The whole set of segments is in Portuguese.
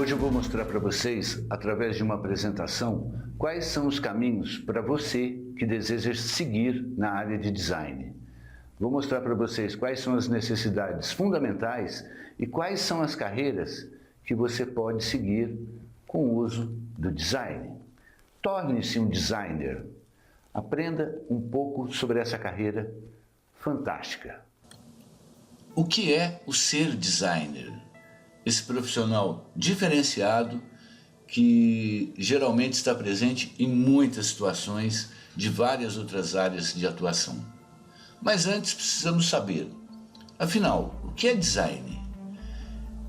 Hoje eu vou mostrar para vocês, através de uma apresentação, quais são os caminhos para você que deseja seguir na área de design. Vou mostrar para vocês quais são as necessidades fundamentais e quais são as carreiras que você pode seguir com o uso do design. Torne-se um designer. Aprenda um pouco sobre essa carreira fantástica. O que é o ser designer? Esse profissional diferenciado que geralmente está presente em muitas situações de várias outras áreas de atuação. Mas antes precisamos saber, afinal, o que é design?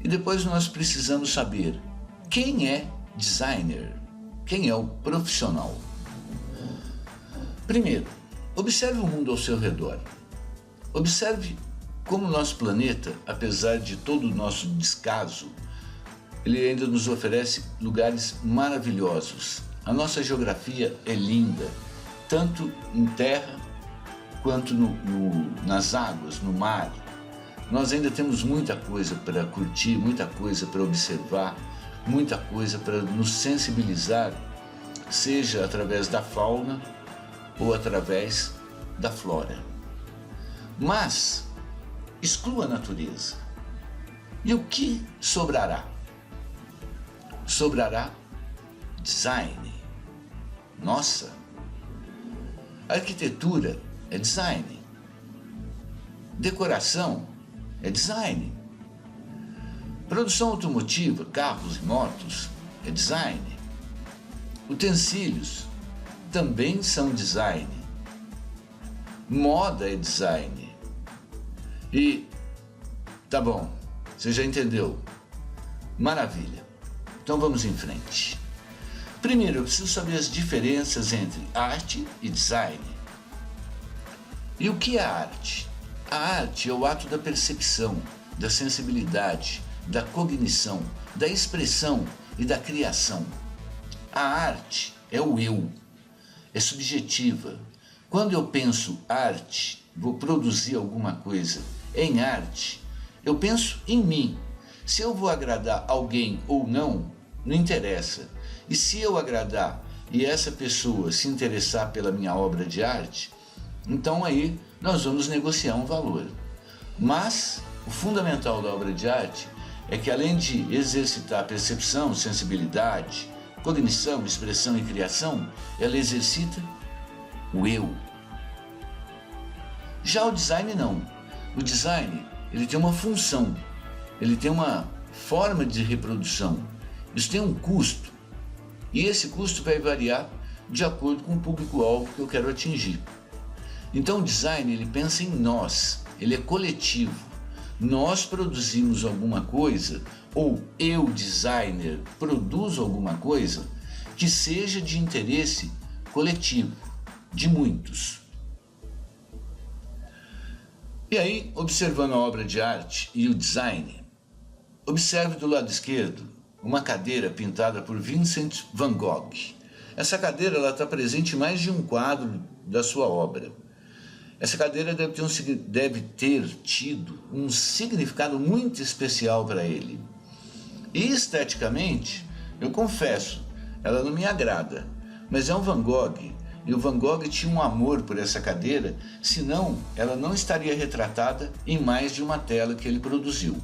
E depois nós precisamos saber quem é designer, quem é o profissional. Primeiro, observe o mundo ao seu redor. Observe como o nosso planeta, apesar de todo o nosso descaso, ele ainda nos oferece lugares maravilhosos. A nossa geografia é linda, tanto em terra quanto nas águas, no mar. Nós ainda temos muita coisa para curtir, muita coisa para observar, muita coisa para nos sensibilizar, seja através da fauna ou através da flora. Mas exclua a natureza. E o que sobrará? Sobrará design. Nossa! Arquitetura é design. Decoração é design. Produção automotiva, carros e motos, é design. Utensílios também são design. Moda é design. E, tá bom, você já entendeu. Maravilha. Então vamos em frente. Primeiro, eu preciso saber as diferenças entre arte e design. E o que é arte? A arte é o ato da percepção, da sensibilidade, da cognição, da expressão e da criação. A arte é o eu, é subjetiva. Quando eu penso arte, vou produzir alguma coisa em arte, eu penso em mim. Se eu vou agradar alguém ou não, não interessa. E se eu agradar e essa pessoa se interessar pela minha obra de arte, então aí nós vamos negociar um valor. Mas o fundamental da obra de arte é que, além de exercitar percepção, sensibilidade, cognição, expressão e criação, ela exercita o eu. Já o design não. O design, ele tem uma função, ele tem uma forma de reprodução, isso tem um custo, e esse custo vai variar de acordo com o público-alvo que eu quero atingir. Então o design, ele pensa em nós, ele é coletivo. Nós produzimos alguma coisa, ou eu, designer, produzo alguma coisa que seja de interesse coletivo, de muitos. E aí, observando a obra de arte e o design, observe do lado esquerdo uma cadeira pintada por Vincent van Gogh. Essa cadeira está presente em mais de um quadro da sua obra. Essa cadeira deve ter tido um significado muito especial para ele. E esteticamente, eu confesso, ela não me agrada, mas é um Van Gogh. E o Van Gogh tinha um amor por essa cadeira, senão ela não estaria retratada em mais de uma tela que ele produziu.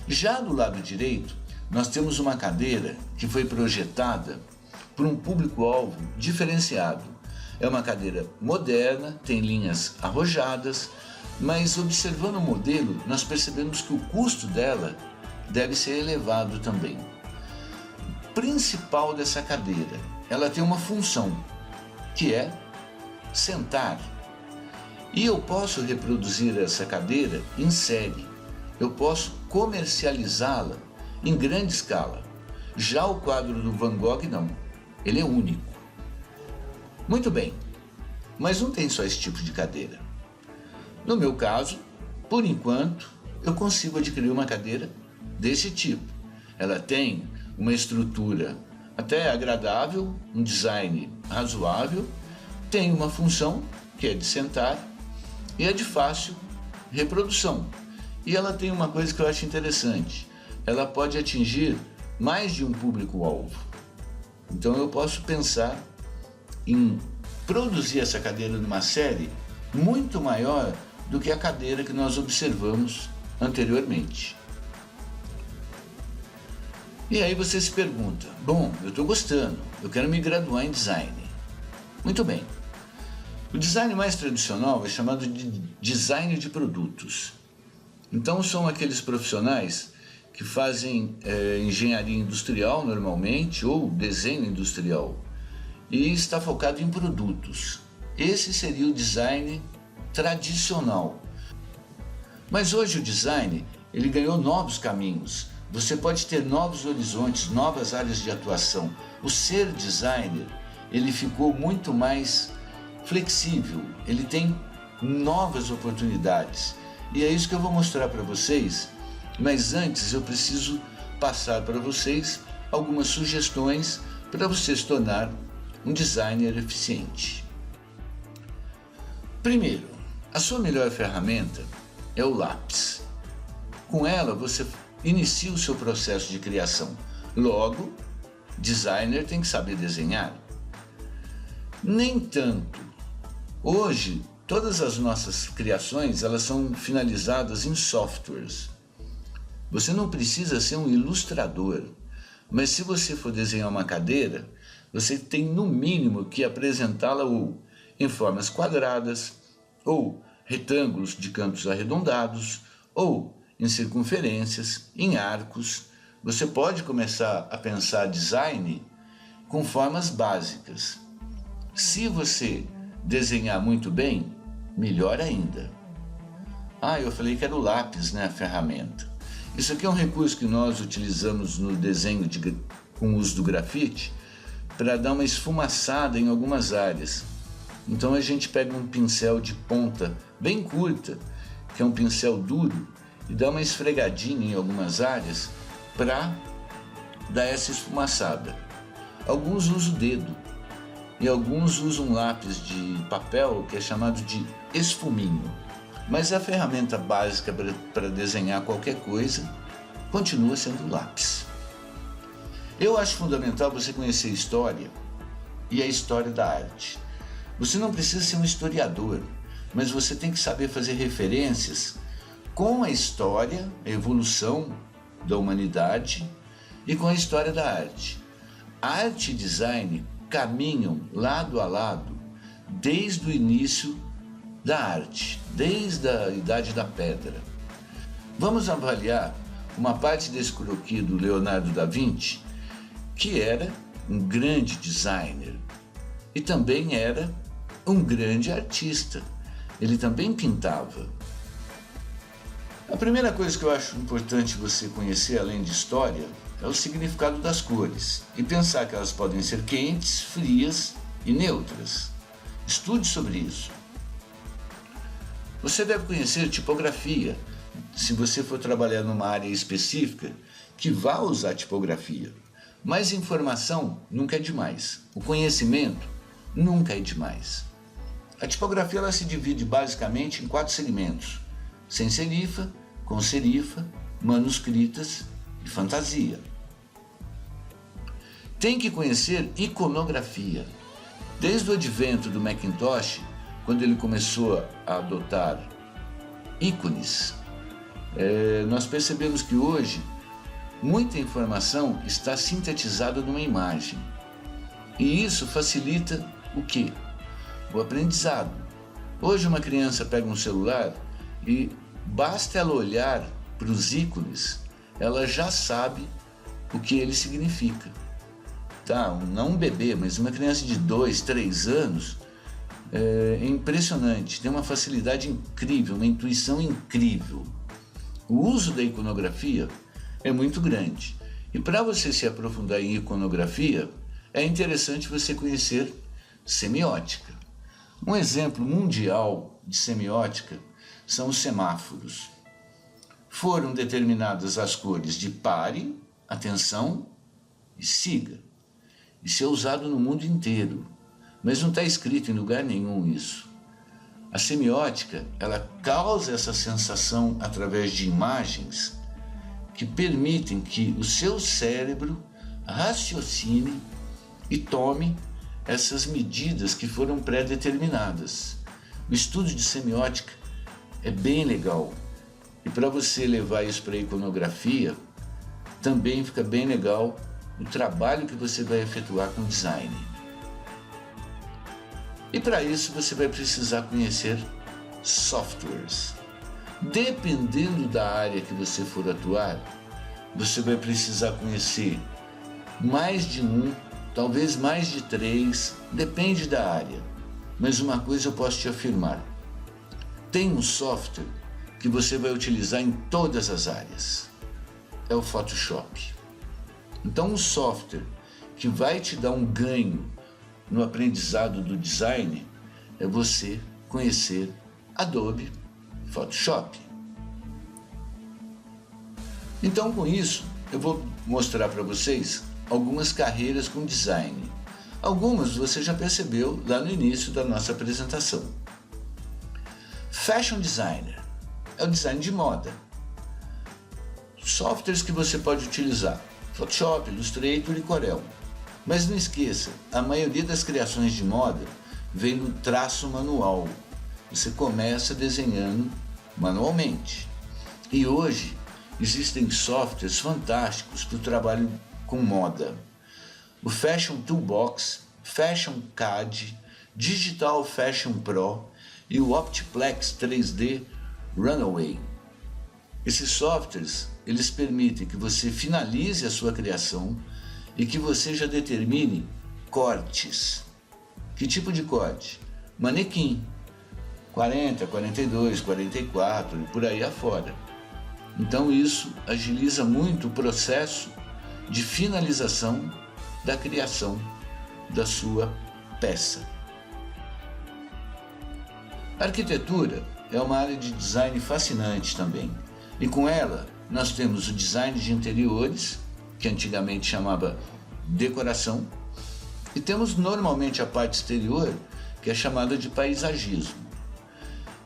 Já do lado direito, nós temos uma cadeira que foi projetada por um público-alvo diferenciado. É uma cadeira moderna, tem linhas arrojadas, mas observando o modelo, nós percebemos que o custo dela deve ser elevado também. O principal dessa cadeira, ela tem uma função, que é sentar. E eu posso reproduzir essa cadeira em série. Eu posso comercializá-la em grande escala. Já o quadro do Van Gogh não. Ele é único. Muito bem, mas não tem só esse tipo de cadeira. No meu caso, por enquanto, eu consigo adquirir uma cadeira desse tipo. Ela tem uma estrutura até agradável, um design razoável, tem uma função que é de sentar e é de fácil reprodução. E ela tem uma coisa que eu acho interessante, ela pode atingir mais de um público-alvo. Então eu posso pensar em produzir essa cadeira numa série muito maior do que a cadeira que nós observamos anteriormente. E aí você se pergunta, bom, eu estou gostando, eu quero me graduar em design. Muito bem. O design mais tradicional é chamado de design de produtos. Então são aqueles profissionais que fazem engenharia industrial normalmente ou desenho industrial e está focado em produtos. Esse seria o design tradicional. Mas hoje o design ele ganhou novos caminhos. Você pode ter novos horizontes, novas áreas de atuação. O ser designer ele ficou muito mais flexível, ele tem novas oportunidades. E é isso que eu vou mostrar para vocês, mas antes eu preciso passar para vocês algumas sugestões para você se tornar um designer eficiente. Primeiro, a sua melhor ferramenta é o lápis. Com ela você inicia o seu processo de criação. Logo, designer tem que saber desenhar. Nem tanto. Hoje, todas as nossas criações elas são finalizadas em softwares. Você não precisa ser um ilustrador, mas se você for desenhar uma cadeira, você tem no mínimo que apresentá-la ou em formas quadradas, ou retângulos de cantos arredondados, ou em circunferências, em arcos. Você pode começar a pensar design com formas básicas. Se você desenhar muito bem, melhor ainda. Eu falei que era o lápis, né, a ferramenta. Isso aqui é um recurso que nós utilizamos no desenho com o uso do grafite para dar uma esfumaçada em algumas áreas. Então a gente pega um pincel de ponta bem curta, que é um pincel duro, e dá uma esfregadinha em algumas áreas para dar essa esfumaçada. Alguns usam o dedo e alguns usam um lápis de papel que é chamado de esfuminho. Mas a ferramenta básica para desenhar qualquer coisa continua sendo o lápis. Eu acho fundamental você conhecer a história e a história da arte. Você não precisa ser um historiador, mas você tem que saber fazer referências com a história, a evolução da humanidade e com a história da arte. Arte e design caminham lado a lado desde o início da arte, desde a Idade da Pedra. Vamos avaliar uma parte desse croquis do Leonardo da Vinci, que era um grande designer e também era um grande artista. Ele também pintava. A primeira coisa que eu acho importante você conhecer, além de história, é o significado das cores e pensar que elas podem ser quentes, frias e neutras. Estude sobre isso. Você deve conhecer tipografia, se você for trabalhar numa área específica que vá usar tipografia. Mas informação nunca é demais. O conhecimento nunca é demais. A tipografia ela se divide basicamente em 4 segmentos: sem serifa, com serifa, manuscritas e fantasia. Tem que conhecer iconografia. Desde o advento do Macintosh, quando ele começou a adotar ícones, nós percebemos que hoje muita informação está sintetizada numa imagem. E isso facilita o quê? O aprendizado. Hoje uma criança pega um celular e basta ela olhar para os ícones, ela já sabe o que ele significa. Não um bebê, mas uma criança de 2, 3 anos, é impressionante, tem uma facilidade incrível, uma intuição incrível. O uso da iconografia é muito grande. E para você se aprofundar em iconografia, é interessante você conhecer semiótica. Um exemplo mundial de semiótica são os semáforos. Foram determinadas as cores de pare, atenção e siga. Isso é usado no mundo inteiro, mas não está escrito em lugar nenhum isso. A semiótica, ela causa essa sensação através de imagens que permitem que o seu cérebro raciocine e tome essas medidas que foram pré-determinadas. O estudo de semiótica é bem legal. E para você levar isso para a iconografia, também fica bem legal o trabalho que você vai efetuar com design. E para isso você vai precisar conhecer softwares. Dependendo da área que você for atuar, você vai precisar conhecer mais de um, talvez mais de 3, depende da área. Mas uma coisa eu posso te afirmar: tem um software que você vai utilizar em todas as áreas. É o Photoshop. Então, um software que vai te dar um ganho no aprendizado do design é você conhecer Adobe Photoshop. Então, com isso, eu vou mostrar para vocês algumas carreiras com design. Algumas você já percebeu lá no início da nossa apresentação. Fashion Designer é o design de moda. Softwares que você pode utilizar: Photoshop, Illustrator e Corel. Mas não esqueça, a maioria das criações de moda vem no traço manual. Você começa desenhando manualmente. E hoje existem softwares fantásticos para o trabalho com moda. O Fashion Toolbox, Fashion CAD, Digital Fashion Pro e o Optiplex 3D Runway. Esses softwares, eles permitem que você finalize a sua criação e que você já determine cortes. Que tipo de corte? Manequim, 40, 42, 44 e por aí afora. Então isso agiliza muito o processo de finalização da criação da sua peça. A arquitetura é uma área de design fascinante também. E com ela nós temos o design de interiores, que antigamente chamava decoração, e temos normalmente a parte exterior, que é chamada de paisagismo.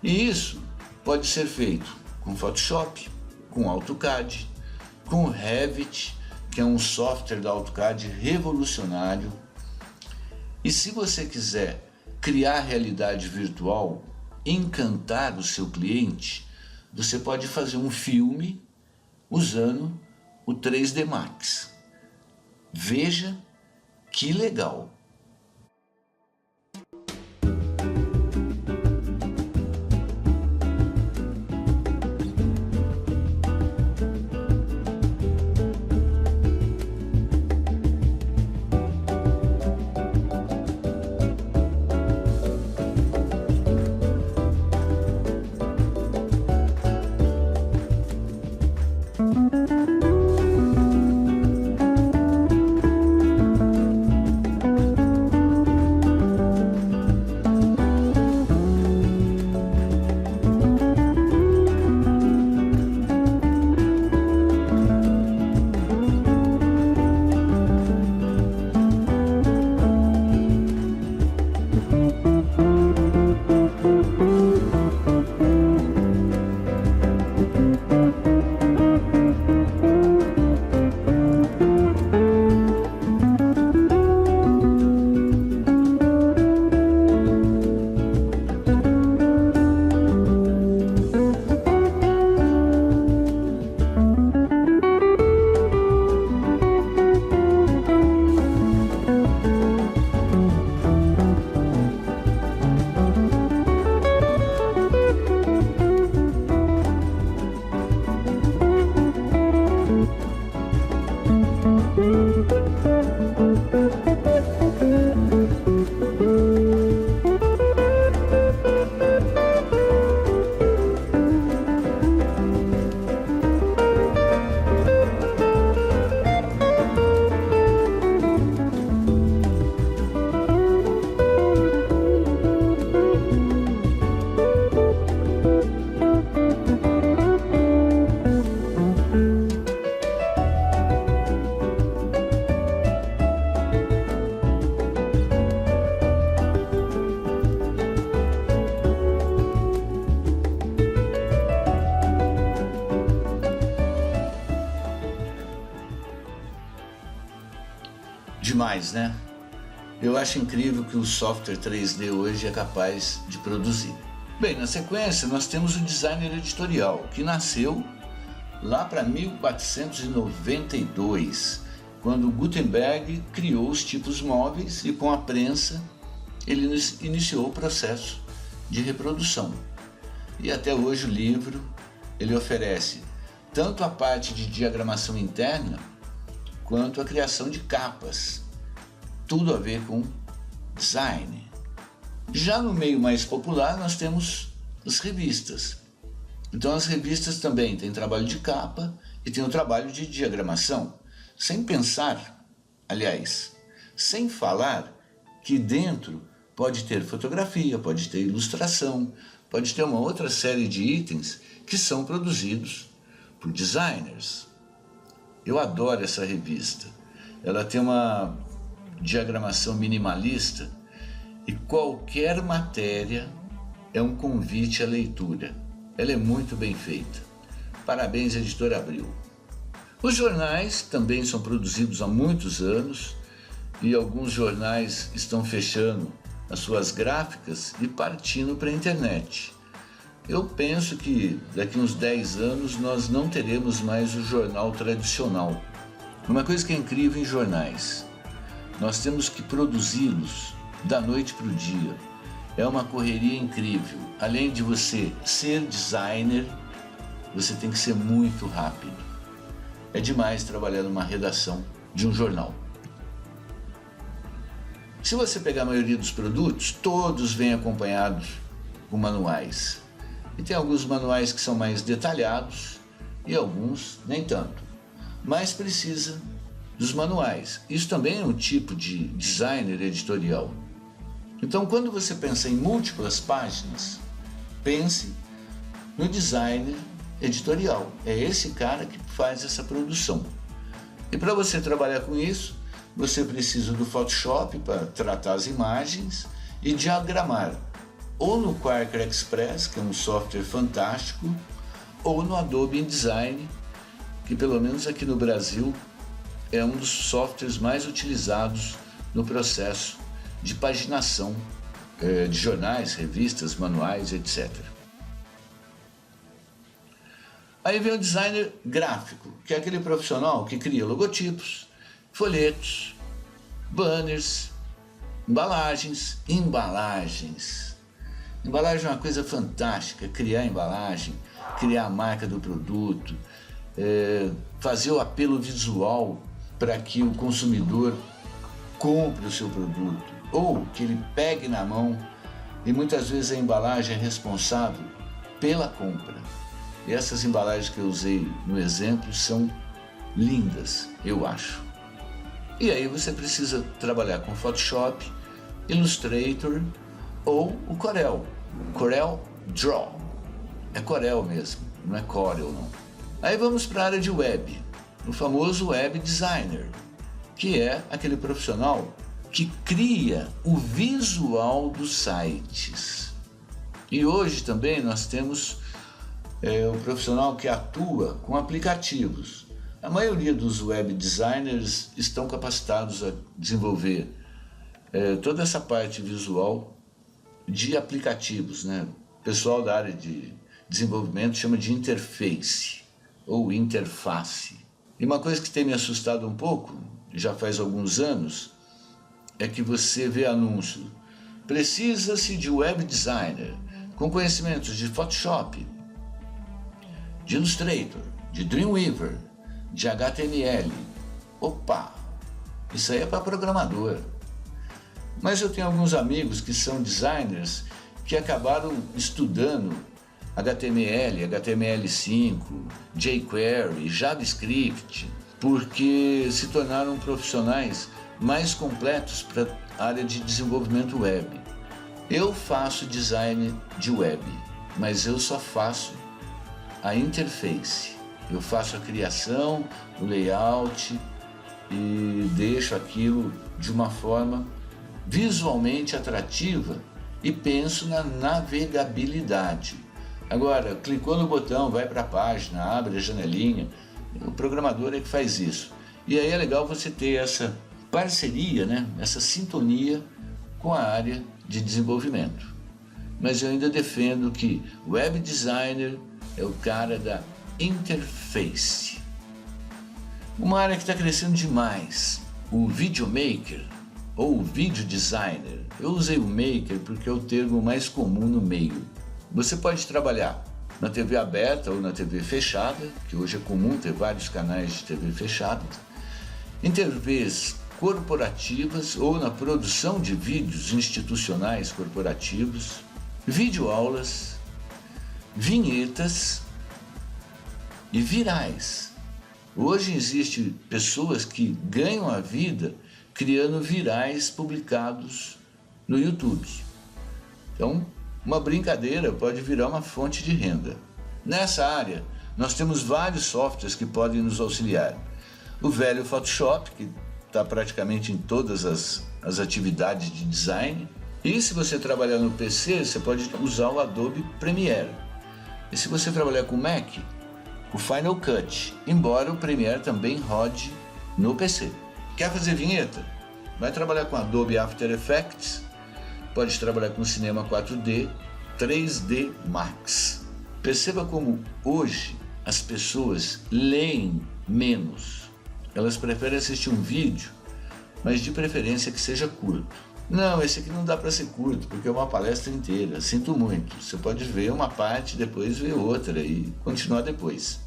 E isso pode ser feito com Photoshop, com AutoCAD, com Revit, que é um software da AutoCAD revolucionário. E se você quiser criar realidade virtual, encantar o seu cliente, você pode fazer um filme usando o 3D Max. Veja que legal! Demais, né? Eu acho incrível que o software 3D hoje é capaz de produzir. Bem, na sequência nós temos o designer editorial, que nasceu lá para 1492, quando Gutenberg criou os tipos móveis e com a prensa ele iniciou o processo de reprodução. E até hoje o livro ele oferece tanto a parte de diagramação interna quanto a criação de capas, tudo a ver com design. Já no meio mais popular nós temos as revistas. Então as revistas também têm trabalho de capa e tem o trabalho de diagramação, sem pensar, aliás, sem falar que dentro pode ter fotografia, pode ter ilustração, pode ter uma outra série de itens que são produzidos por designers. Eu adoro essa revista. Ela tem uma diagramação minimalista e qualquer matéria é um convite à leitura. Ela é muito bem feita. Parabéns, Editora Abril. Os jornais também são produzidos há muitos anos e alguns jornais estão fechando as suas gráficas e partindo para a internet. Eu penso que daqui uns 10 anos nós não teremos mais o jornal tradicional. Uma coisa que é incrível em jornais, nós temos que produzi-los da noite para o dia. É uma correria incrível. Além de você ser designer, você tem que ser muito rápido. É demais trabalhar numa redação de um jornal. Se você pegar a maioria dos produtos, todos vêm acompanhados com manuais. E tem alguns manuais que são mais detalhados e alguns nem tanto. Mas precisa dos manuais. Isso também é um tipo de designer editorial. Então, quando você pensa em múltiplas páginas, pense no designer editorial. É esse cara que faz essa produção. E para você trabalhar com isso, você precisa do Photoshop para tratar as imagens e diagramar, ou no Quark Express, que é um software fantástico, ou no Adobe InDesign, que pelo menos aqui no Brasil é um dos softwares mais utilizados no processo de paginação de jornais, revistas, manuais, etc. Aí vem o designer gráfico, que é aquele profissional que cria logotipos, folhetos, banners, embalagens. Embalagem é uma coisa fantástica, criar embalagem, criar a marca do produto, fazer o apelo visual para que o consumidor compre o seu produto, ou que ele pegue na mão, e muitas vezes a embalagem é responsável pela compra. E essas embalagens que eu usei no exemplo são lindas, eu acho. E aí você precisa trabalhar com Photoshop, Illustrator ou o Corel Draw. É Corel mesmo, não é Corel não. Aí vamos para a área de web, o famoso web designer, que é aquele profissional que cria o visual dos sites. E hoje também nós temos o profissional que atua com aplicativos. A maioria dos web designers estão capacitados a desenvolver toda essa parte visual de aplicativos, né? O pessoal da área de desenvolvimento chama de interface ou interface. E uma coisa que tem me assustado um pouco, já faz alguns anos, é que você vê anúncio: precisa-se de web designer com conhecimentos de Photoshop, de Illustrator, de Dreamweaver, de HTML. Opa, isso aí é para programador. Mas eu tenho alguns amigos que são designers que acabaram estudando HTML, HTML5, jQuery, JavaScript, porque se tornaram profissionais mais completos para a área de desenvolvimento web. Eu faço design de web, mas eu só faço a interface. Eu faço a criação, o layout e deixo aquilo de uma forma visualmente atrativa e penso na navegabilidade. Agora, clicou no botão, vai para a página, abre a janelinha, o programador é que faz isso. E aí é legal você ter essa parceria, né? Essa sintonia com a área de desenvolvimento. Mas eu ainda defendo que o web designer é o cara da interface. Uma área que está crescendo demais, o videomaker ou o video designer. Eu usei o maker porque é o termo mais comum no meio. Você pode trabalhar na TV aberta ou na TV fechada, que hoje é comum ter vários canais de TV fechada, em TVs corporativas ou na produção de vídeos institucionais corporativos, videoaulas, vinhetas e virais. Hoje existem pessoas que ganham a vida criando virais publicados no YouTube. Então, uma brincadeira pode virar uma fonte de renda. Nessa área, nós temos vários softwares que podem nos auxiliar. O velho Photoshop, que está praticamente em todas as atividades de design. E se você trabalhar no PC, você pode usar o Adobe Premiere. E se você trabalhar com Mac, o Final Cut, embora o Premiere também rode no PC. Quer fazer vinheta? Vai trabalhar com Adobe After Effects, pode trabalhar com Cinema 4D, 3D Max. Perceba como hoje as pessoas leem menos. Elas preferem assistir um vídeo, mas de preferência que seja curto. Não, esse aqui não dá para ser curto, porque é uma palestra inteira. Sinto muito. Você pode ver uma parte, depois ver outra e continuar depois.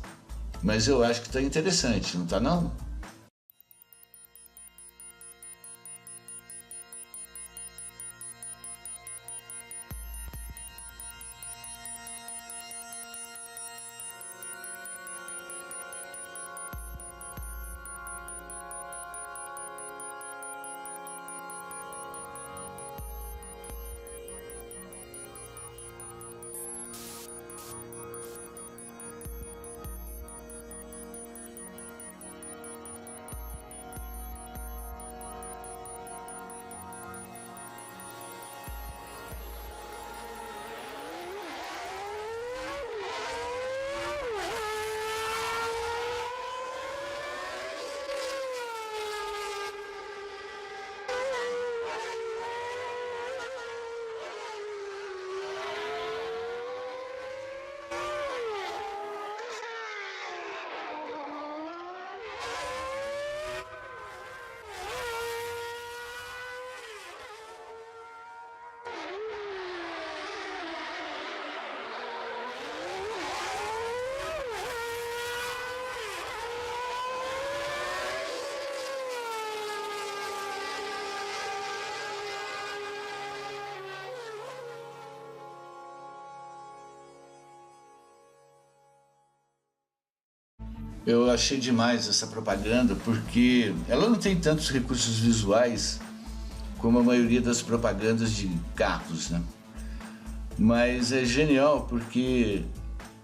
Mas eu acho que está interessante, não está não? Eu achei demais essa propaganda porque ela não tem tantos recursos visuais como a maioria das propagandas de carros, né? Mas é genial porque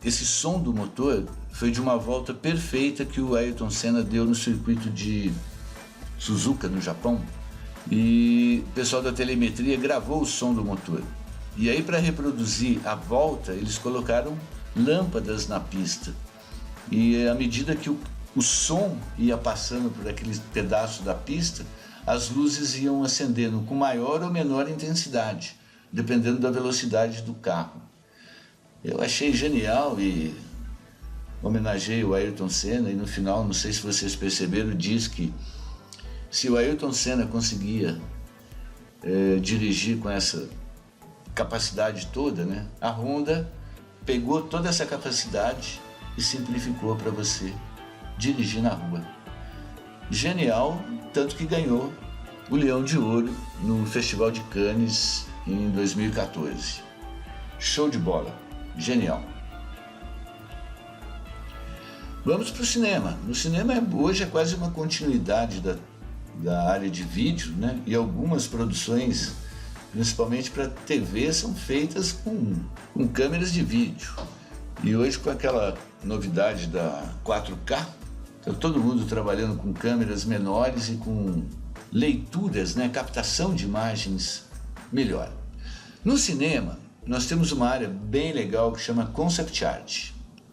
esse som do motor foi de uma volta perfeita que o Ayrton Senna deu no circuito de Suzuka, no Japão. E o pessoal da telemetria gravou o som do motor. E aí, para reproduzir a volta, eles colocaram lâmpadas na pista. E à medida que o som ia passando por aquele pedaço da pista, as luzes iam acendendo com maior ou menor intensidade, dependendo da velocidade do carro. Eu achei genial e homenageei o Ayrton Senna, e no final, não sei se vocês perceberam, diz que se o Ayrton Senna conseguia dirigir com essa capacidade toda, né, a Honda pegou toda essa capacidade e simplificou para você dirigir na rua. Genial, tanto que ganhou o Leão de Ouro no Festival de Cannes em 2014. Show de bola, genial. Vamos para o cinema. No cinema hoje é quase uma continuidade da área de vídeo, né? E algumas produções, principalmente para TV, são feitas com câmeras de vídeo. E hoje, com aquela novidade da 4K, está todo mundo trabalhando com câmeras menores e com leituras, né, captação de imagens melhor. No cinema, nós temos uma área bem legal que chama Concept Art.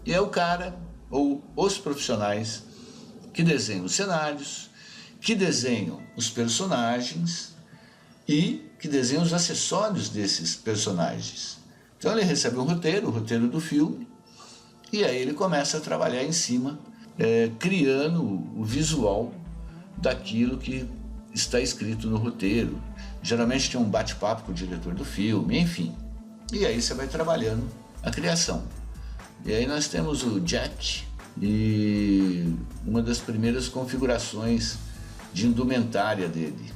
E é o cara ou os profissionais que desenham cenários, que desenham os personagens e que desenham os acessórios desses personagens. Então ele recebe um roteiro, o roteiro do filme, e aí ele começa a trabalhar em cima, criando o visual daquilo que está escrito no roteiro. Geralmente tem um bate-papo com o diretor do filme, enfim. E aí você vai trabalhando a criação. E aí nós temos o Jack e uma das primeiras configurações de indumentária dele.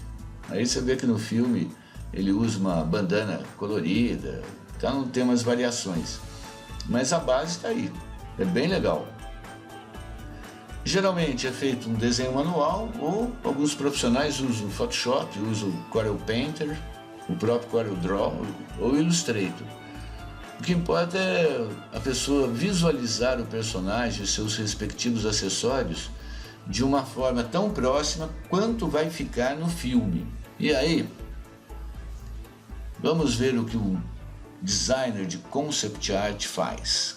Aí você vê que no filme ele usa uma bandana colorida, então tem umas variações. Mas a base está aí, é bem legal. Geralmente é feito um desenho manual ou alguns profissionais usam o Photoshop, usam o Corel Painter, o próprio Corel Draw ou o Illustrator. O que importa é a pessoa visualizar o personagem e seus respectivos acessórios de uma forma tão próxima quanto vai ficar no filme. E aí, vamos ver o que o designer de concept art faz.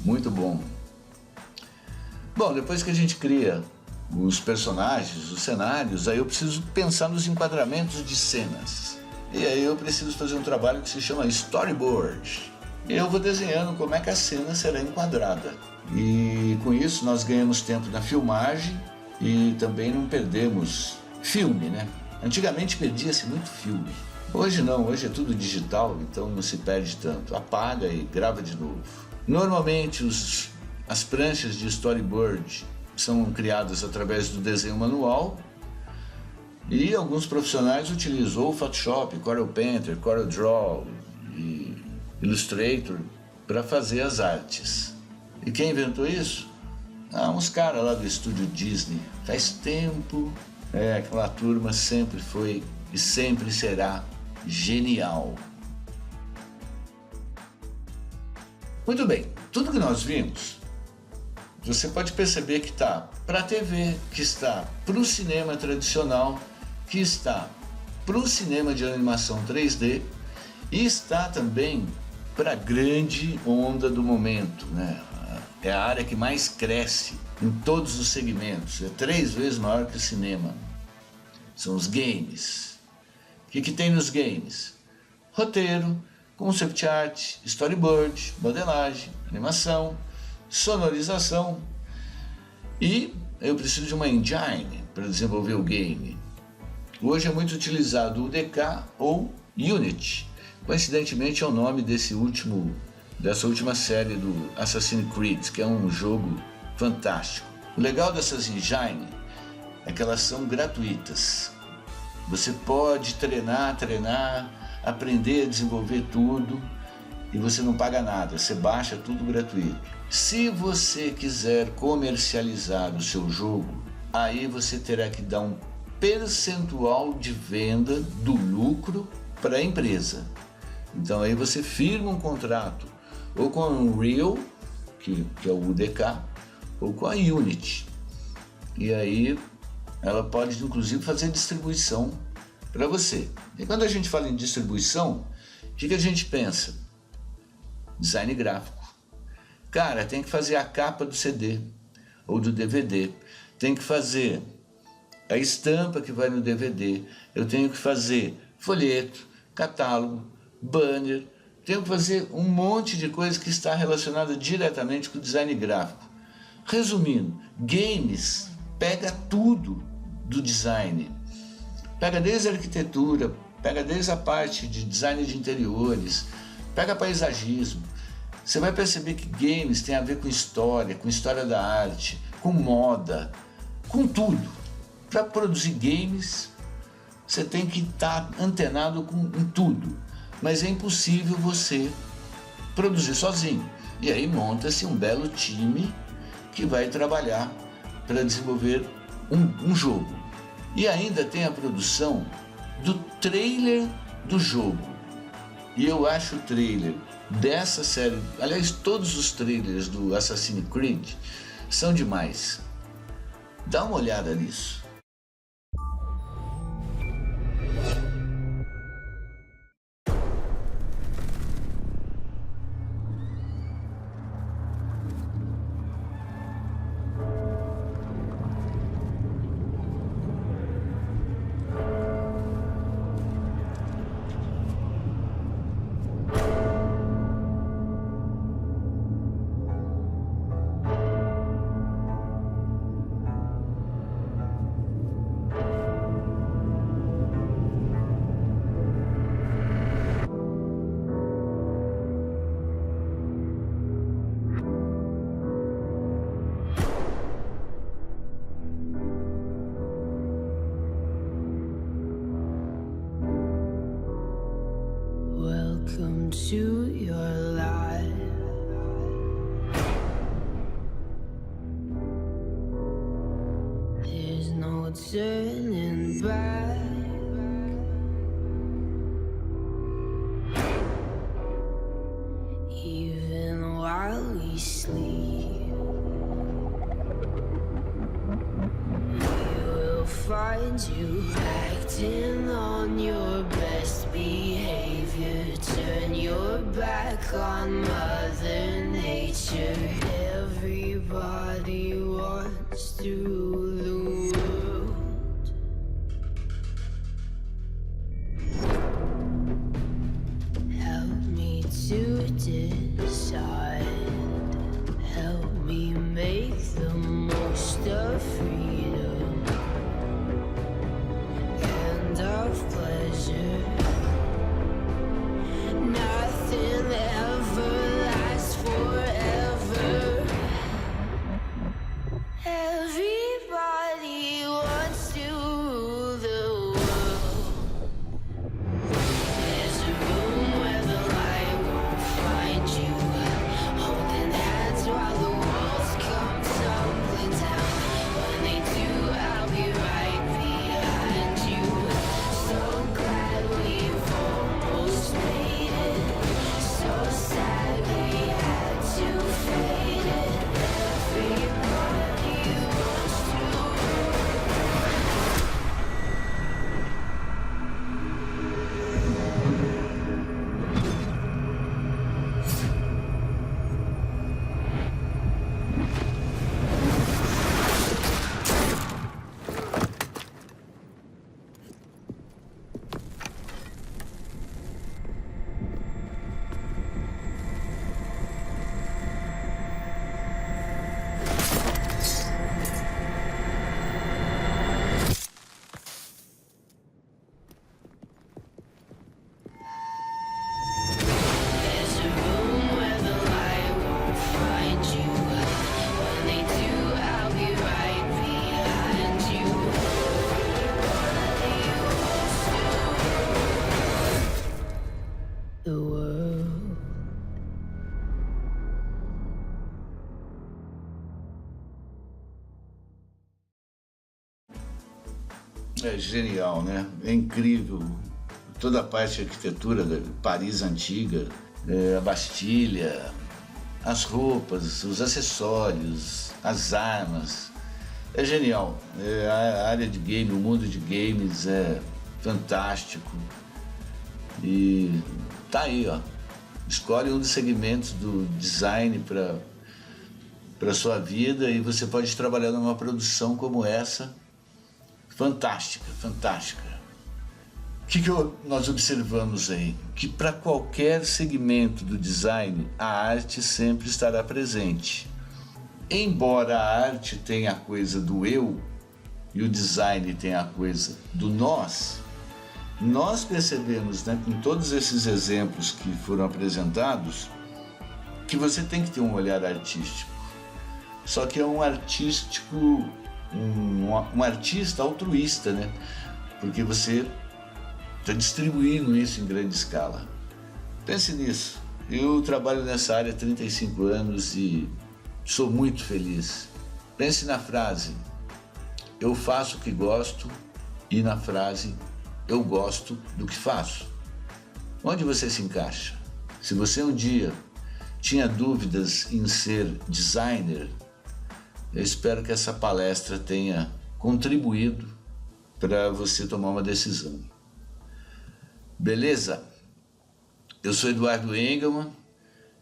Muito bom. Bom, depois que a gente cria os personagens, os cenários, aí eu preciso pensar nos enquadramentos de cenas. E aí eu preciso fazer um trabalho que se chama storyboard. E eu vou desenhando como é que a cena será enquadrada. E com isso nós ganhamos tempo na filmagem e também não perdemos filme, né? Antigamente perdia-se muito filme. Hoje não, hoje é tudo digital, então não se perde tanto. Apaga e grava de novo. Normalmente as pranchas de storyboard são criadas através do desenho manual e alguns profissionais utilizam o Photoshop, Corel Painter, Corel Draw e Illustrator para fazer as artes. E quem inventou isso? Uns caras lá do estúdio Disney. Faz tempo, aquela turma sempre foi e sempre será genial. Muito bem, tudo que nós vimos, você pode perceber que está para a TV, que está para o cinema tradicional, que está para o cinema de animação 3D e está também para a grande onda do momento, né? É a área que mais cresce em todos os segmentos, é 3 vezes maior que o cinema. São os games. O que tem nos games? Roteiro, concept art, storyboard, modelagem, animação, sonorização. E eu preciso de uma engine para desenvolver o game. Hoje é muito utilizado o UDK ou Unity. Coincidentemente é o nome dessa última série do Assassin's Creed, que é um jogo fantástico. O legal dessas engines é que elas são gratuitas. Você pode treinar, aprender a desenvolver tudo e você não paga nada, você baixa tudo gratuito. Se você quiser comercializar o seu jogo, aí você terá que dar um percentual de venda do lucro para a empresa. Então aí você firma um contrato ou com a Unreal, que é o UDK, ou com a Unity. E aí ela pode inclusive fazer distribuição para você. E quando a gente fala em distribuição, o que a gente pensa? Design gráfico. Cara, tem que fazer a capa do CD ou do DVD, tem que fazer a estampa que vai no DVD, eu tenho que fazer folheto, catálogo, banner, tenho que fazer um monte de coisa que está relacionada diretamente com o design gráfico. Resumindo, games pega tudo do design, pega desde a arquitetura, pega desde a parte de design de interiores, pega paisagismo. Você vai perceber que games tem a ver com história da arte, com moda, com tudo. Para produzir games, você tem que estar antenado em tudo, mas é impossível você produzir sozinho. E aí monta-se um belo time que vai trabalhar para desenvolver um jogo. E ainda tem a produção do trailer do jogo. E eu acho o trailer dessa série, aliás, todos os trailers do Assassin's Creed são demais. Dá uma olhada nisso. Welcome to your life. There's no turning back. Even while we sleep, we will find you acting on your best behavior. Turn your back on Mother Nature. Everybody wants to rule the world. Help me to decide. Help me make the most of freedom and of pleasure. Nothing ever lasts É genial, né? É incrível. Toda a parte de arquitetura da Paris antiga, a Bastilha, as roupas, os acessórios, as armas. É genial. A área de game, o mundo de games é fantástico. E tá aí, ó. Escolhe um dos segmentos do design para sua vida e você pode trabalhar numa produção como essa. Fantástica, fantástica. O que nós observamos aí? Que para qualquer segmento do design, a arte sempre estará presente. Embora a arte tenha a coisa do eu e o design tenha a coisa do nós percebemos, né, em todos esses exemplos que foram apresentados, que você tem que ter um olhar artístico. Só que é um artístico, um artista altruísta, né? Porque você está distribuindo isso em grande escala. Pense nisso. Eu trabalho nessa área há 35 anos e sou muito feliz. Pense na frase, eu faço o que gosto, e na frase, eu gosto do que faço. Onde você se encaixa? Se você um dia tinha dúvidas em ser designer, eu espero que essa palestra tenha contribuído para você tomar uma decisão. Beleza? Eu sou Eduardo Engelmann,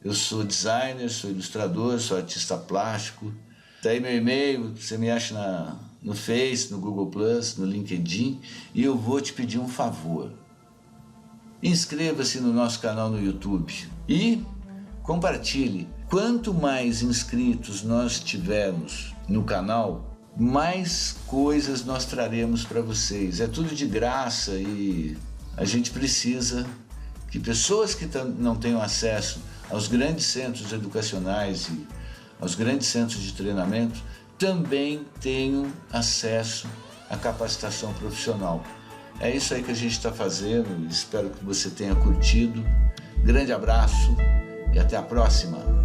eu sou designer, sou ilustrador, sou artista plástico. Tá aí meu e-mail, você me acha no Face, no Google+, no LinkedIn, e eu vou te pedir um favor. Inscreva-se no nosso canal no YouTube e compartilhe. Quanto mais inscritos nós tivermos no canal, mais coisas nós traremos para vocês. É tudo de graça e a gente precisa que pessoas que não tenham acesso aos grandes centros educacionais e aos grandes centros de treinamento também tenham acesso à capacitação profissional. É isso aí que a gente está fazendo, espero que você tenha curtido. Grande abraço e até a próxima!